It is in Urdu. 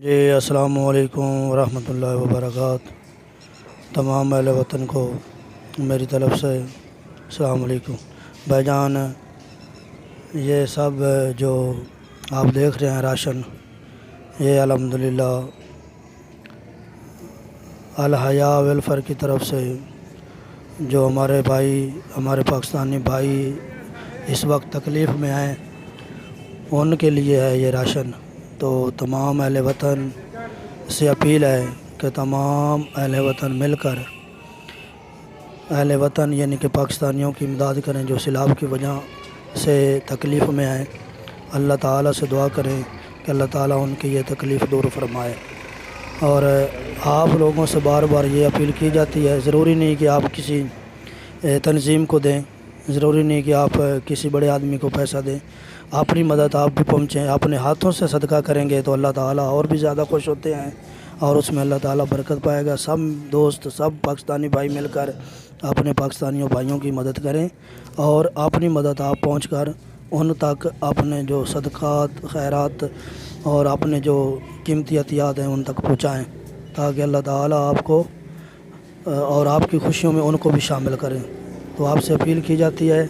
جی السلام علیکم ورحمۃ اللہ وبرکاتہ۔ تمام اہل وطن کو میری طرف سے السلام علیکم۔ بھائی جان، یہ سب جو آپ دیکھ رہے ہیں راشن، یہ الحمدللہ الحیا ویلفیئر کی طرف سے جو ہمارے بھائی، ہمارے پاکستانی بھائی اس وقت تکلیف میں ہیں، ان کے لیے ہے یہ راشن۔ تو تمام اہل وطن سے اپیل ہے کہ تمام اہل وطن مل کر اہل وطن یعنی کہ پاکستانیوں کی امداد کریں جو سیلاب کی وجہ سے تکلیف میں ہیں۔ اللہ تعالیٰ سے دعا کریں کہ اللہ تعالیٰ ان کی یہ تکلیف دور فرمائے۔ اور آپ لوگوں سے بار بار یہ اپیل کی جاتی ہے، ضروری نہیں کہ آپ کسی تنظیم کو دیں، ضروری نہیں کہ آپ کسی بڑے آدمی کو پیسہ دیں، اپنی مدد آپ بھی پہنچیں، اپنے ہاتھوں سے صدقہ کریں گے تو اللہ تعالیٰ اور بھی زیادہ خوش ہوتے ہیں اور اس میں اللہ تعالیٰ برکت پائے گا۔ سب دوست، سب پاکستانی بھائی مل کر اپنے پاکستانیوں بھائیوں کی مدد کریں اور اپنی مدد آپ پہنچ کر ان تک اپنے جو صدقات، خیرات اور اپنے جو قیمتی عطیات ہیں ان تک پہنچائیں، تاکہ اللہ تعالیٰ آپ کو اور آپ کی خوشیوں میں ان کو بھی شامل کریں۔ تو آپ سے اپیل کی جاتی ہے